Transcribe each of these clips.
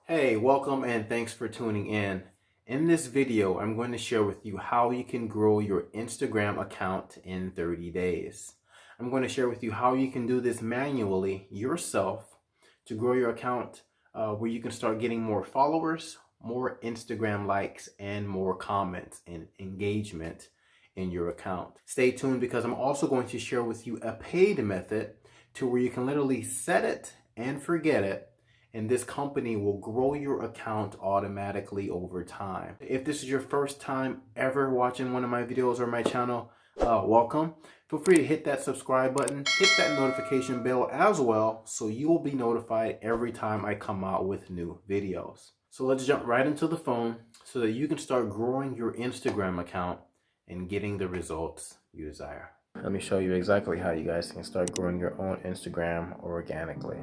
Hey, welcome and thanks for tuning in. In this video, I'm going to share with you how you can grow your Instagram account in 30 days. I'm going to share with you how you can do this manually yourself to grow your account where you can start getting more followers, more Instagram likes, and more comments and engagement in your account. Stay tuned because I'm also going to share with you a paid method to where you can literally set it and forget it, and this company will grow your account automatically over time. If this is your first time ever watching one of my videos or my channel, welcome. Feel free to hit that subscribe button, hit that notification bell as well, so you will be notified every time I come out with new videos. So let's jump right into the phone so that you can start growing your Instagram account and getting the results you desire. Let me show you exactly how you guys can start growing your own Instagram organically.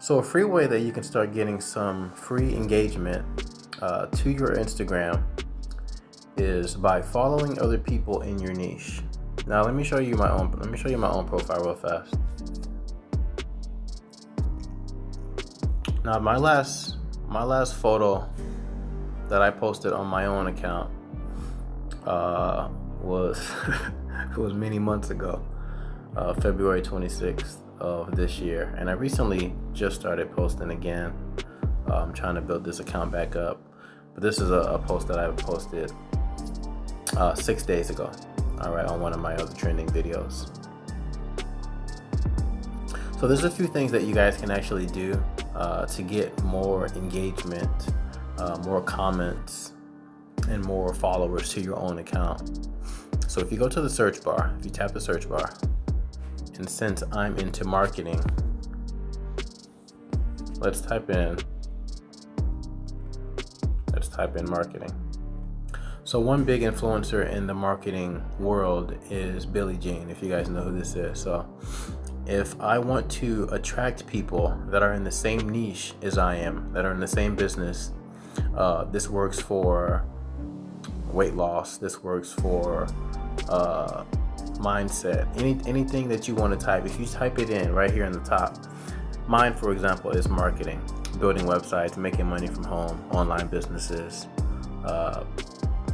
So a free way that you can start getting some free engagement to your Instagram is by following other people in your niche. Now let me show you my own profile real fast. Now my last photo that I posted on my own account was it was many months ago, February 26th of this year, and I recently just started posting again. I'm trying to build this account back up, but this is a post that I posted 6 days ago, all right, on one of my other trending videos. So there's a few things that you guys can actually do to get more engagement, more comments, and more followers to your own account. So if you go to the search bar, if you tap the search bar, and since I'm into marketing, let's type in marketing. So one big influencer in the marketing world is Billie Jean, if you guys know who this is. So if I want to attract people that are in the same niche as I am, that are in the same business, this works for weight loss, this works for mindset, anything that you want to type. If you type it in right here in the top, mine for example is marketing, building websites, making money from home, online businesses,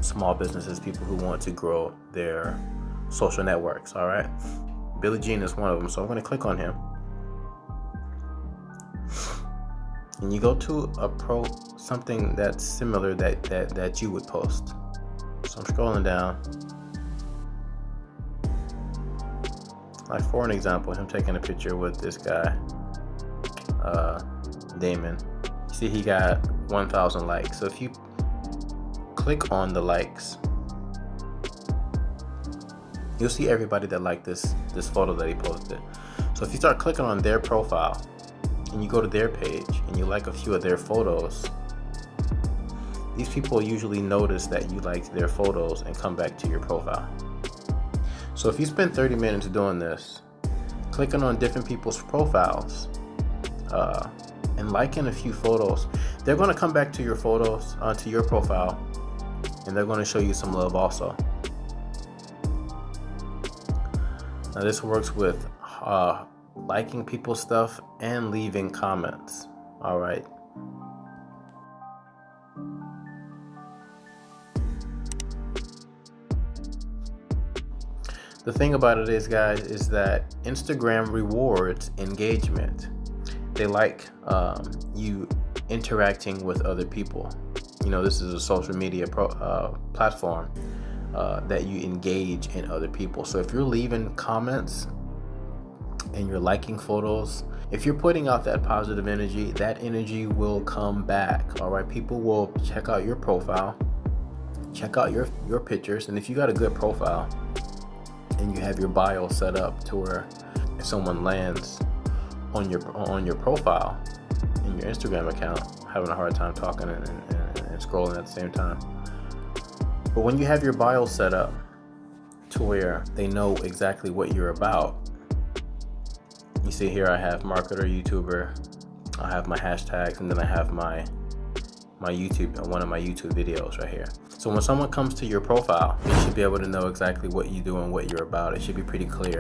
small businesses, people who want to grow their social networks. All right, Billie Jean is one of them, so I'm going to click on him, and you go to something that's similar that you would post. So I'm scrolling down. Like for an example, him taking a picture with this guy, Damon. You see he got 1,000 likes. So if you click on the likes, you'll see everybody that liked this photo that he posted. So if you start clicking on their profile and you go to their page and you like a few of their photos, these people usually notice that you liked their photos and come back to your profile. So if you spend 30 minutes doing this, clicking on different people's profiles and liking a few photos, they're going to come back to your photos, to your profile, and they're going to show you some love also. Now this works with liking people's stuff and leaving comments. All right. The thing about it is, guys, is that Instagram rewards engagement. They like you interacting with other people. You know, this is a social media platform that you engage in other people. So if you're leaving comments and you're liking photos, if you're putting out that positive energy, that energy will come back. All right, people will check out your profile, check out your pictures, and if you got a good profile and you have your bio set up to where if someone lands on your profile in your Instagram account, having a hard time talking and scrolling at the same time. But when you have your bio set up to where they know exactly what you're about, you see here I have marketer, YouTuber, I have my hashtags, and then I have my YouTube, one of my YouTube videos right here. So when someone comes to your profile, they should be able to know exactly what you do and what you're about. It should be pretty clear.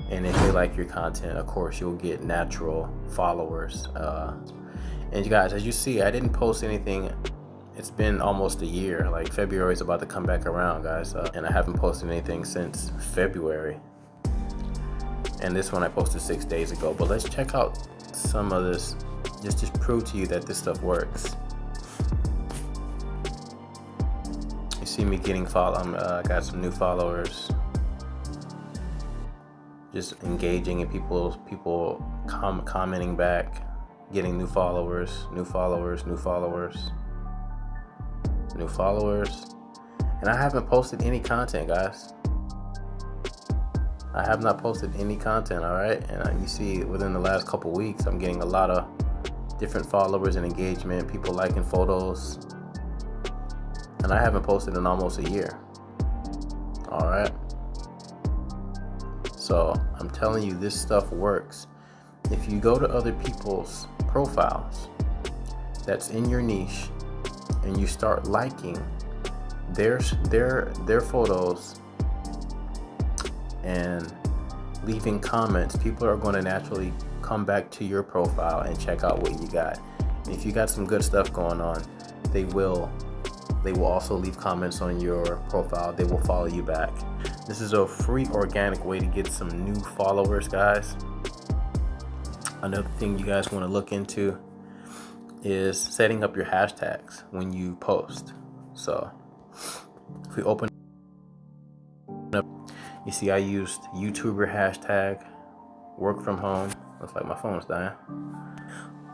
And if they like your content, of course, you'll get natural followers. And you guys, as you see, I didn't post anything. It's been almost a year. Like February is about to come back around, guys. And I haven't posted anything since February. And this one I posted 6 days ago. But let's check out some of this, just to prove to you that this stuff works. You see me getting I got some new followers. Just engaging in people commenting back, getting new followers. And I haven't posted any content, guys. I have not posted any content, all right? And you see within the last couple weeks, I'm getting a lot of different followers and engagement, people liking photos. And I haven't posted in almost a year, all right? So I'm telling you, this stuff works. If you go to other people's profiles that's in your niche and you start liking their photos and leaving comments, people are going to naturally come back to your profile and check out what you got. And if you got some good stuff going on, they will also leave comments on your profile. They will follow you back. This is a free organic way to get some new followers, guys. Another thing you guys want to look into is setting up your hashtags when you post. So if we open up, you see I used YouTuber hashtag, work from home. Looks like my phone's dying.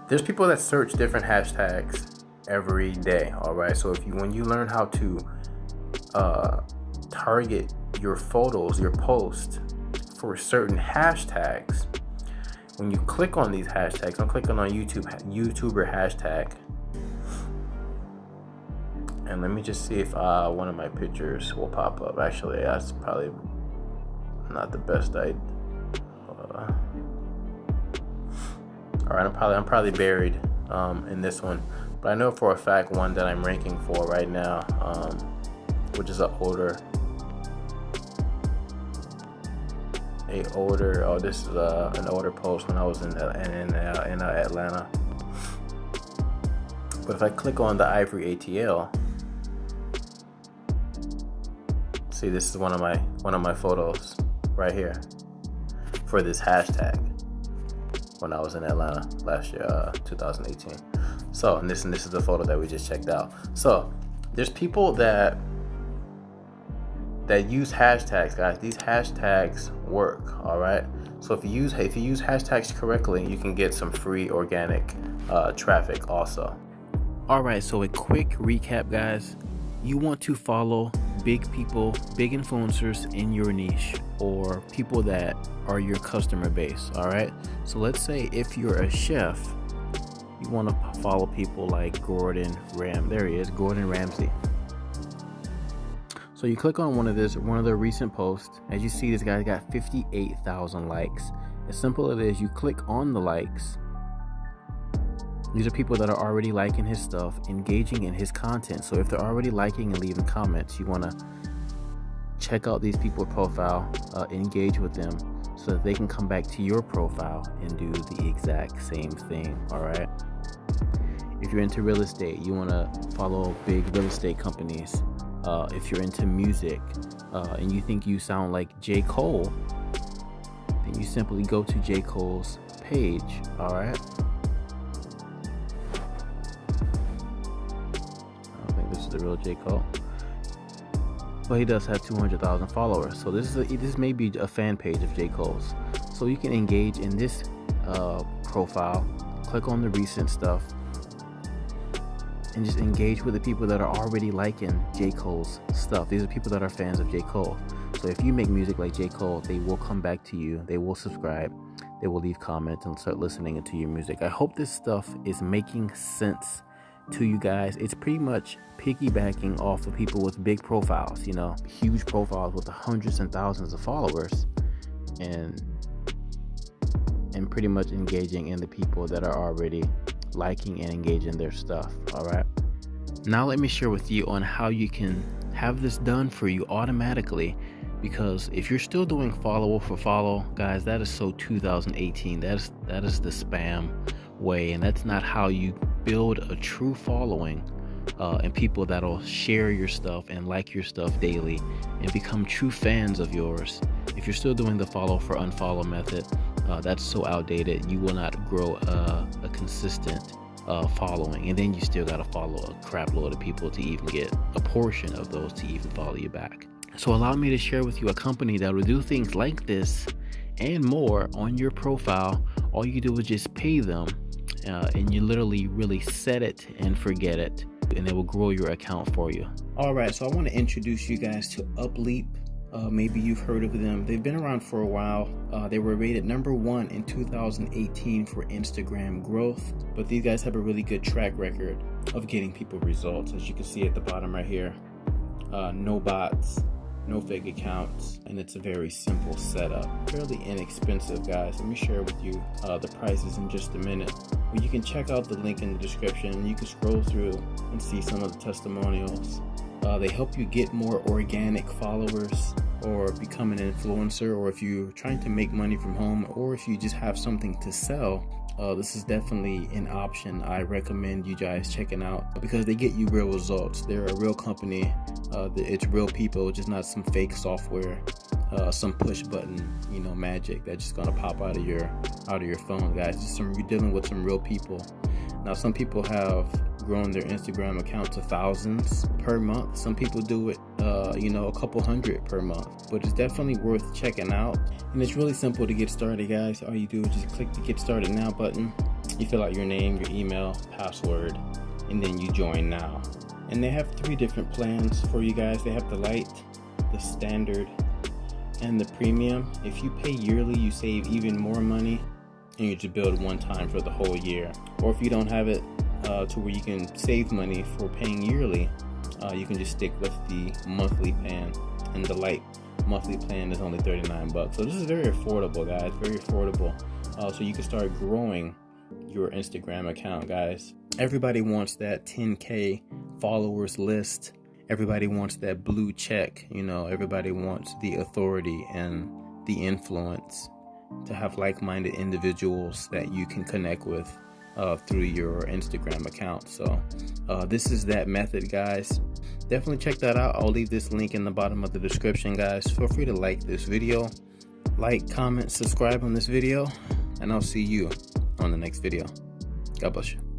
There's people that search different hashtags every day, all right? So when you learn how to target your photos, your posts for certain hashtags, when you click on these hashtags, I'm clicking on YouTuber hashtag, and let me just see if one of my pictures will pop up. Actually, that's probably not the best idea. All right, I'm probably buried in this one, but I know for a fact one that I'm ranking for right now, which is an older. This is an older post when I was in Atlanta. But if I click on the Ivory ATL, see, this is one of my photos right here for this hashtag when I was in Atlanta last year, 2018. So, and this is the photo that we just checked out. So, there's people that use hashtags, guys. These hashtags work, all right? So if you use hashtags correctly, you can get some free organic traffic also. All right, so a quick recap, guys. You want to follow big people, big influencers in your niche, or people that are your customer base, all right? So let's say if you're a chef, you want to follow people like Gordon Ramsay. So you click on one of the recent posts. As you see, this guy got 58,000 likes. As simple as it is, you click on the likes. These are people that are already liking his stuff, engaging in his content. So if they're already liking and leaving comments, you want to check out these people's profile, engage with them so that they can come back to your profile and do the exact same thing, all right? If you're into real estate, you want to follow big real estate companies. If you're into music and you think you sound like J. Cole, then you simply go to J. Cole's page, all right? I don't think this is the real J. Cole, but he does have 200,000 followers. So this may be a fan page of J. Cole's. So you can engage in this profile, click on the recent stuff, and just engage with the people that are already liking J. Cole's stuff. These are people that are fans of J. Cole. So if you make music like J. Cole, they will come back to you. They will subscribe. They will leave comments and start listening to your music. I hope this stuff is making sense to you guys. It's pretty much piggybacking off of people with big profiles, huge profiles with hundreds and thousands of followers, and pretty much engaging in the people that are already liking and engaging their stuff. All right, Now let me share with you on how you can have this done for you automatically, because if you're still doing follow for follow, guys, that is so 2018. That is the spam way, and that's not how you build a true following and people that'll share your stuff and like your stuff daily and become true fans of yours. If you're still doing the follow for unfollow method, that's so outdated. You will not grow a consistent following, and then you still got to follow a crap load of people to even get a portion of those to even follow you back. So allow me to share with you a company that will do things like this and more on your profile. All you do is just pay them, and you literally really set it and forget it, and it will grow your account for you. All right, so I want to introduce you guys to Upleap. Maybe you've heard of them. They've been around for a while. They were rated #1 in 2018 for Instagram growth, but these guys have a really good track record of getting people results. As you can see at the bottom right here, no bots, no fake accounts, and it's a very simple setup. Fairly inexpensive, guys. Let me share with you the prices in just a minute. But you can check out the link in the description. You can scroll through and see some of the testimonials. They help you get more organic followers or become an influencer, or if you're trying to make money from home, or if you just have something to sell. This is definitely an option I recommend you guys checking out, because they get you real results. They're a real company. It's real people, just not some fake software, some push button, magic that's just gonna pop out of your phone, guys. You're dealing with some real people. Now, some people have grown their Instagram account to thousands per month. Some people do it, a couple hundred per month. But it's definitely worth checking out. And it's really simple to get started, guys. All you do is just click the Get Started Now button. You fill out your name, your email, password, and then you join now. And they have 3 different plans for you guys. They have the Lite, the Standard, and the Premium. If you pay yearly, you save even more money, and you just build one time for the whole year. Or if you don't have it to where you can save money for paying yearly, you can just stick with the monthly plan, and the Lite monthly plan is only $39. So this is very affordable, guys. Very affordable. So you can start growing your Instagram account, guys. Everybody wants that 10K followers list. Everybody wants that blue check. Everybody wants the authority and the influence to have like-minded individuals that you can connect with through your Instagram account. So this is that method, guys. Definitely check that out. I'll leave this link in the bottom of the description, guys. Feel free to like this video, comment, subscribe on this video, and I'll see you on the next video. God bless you.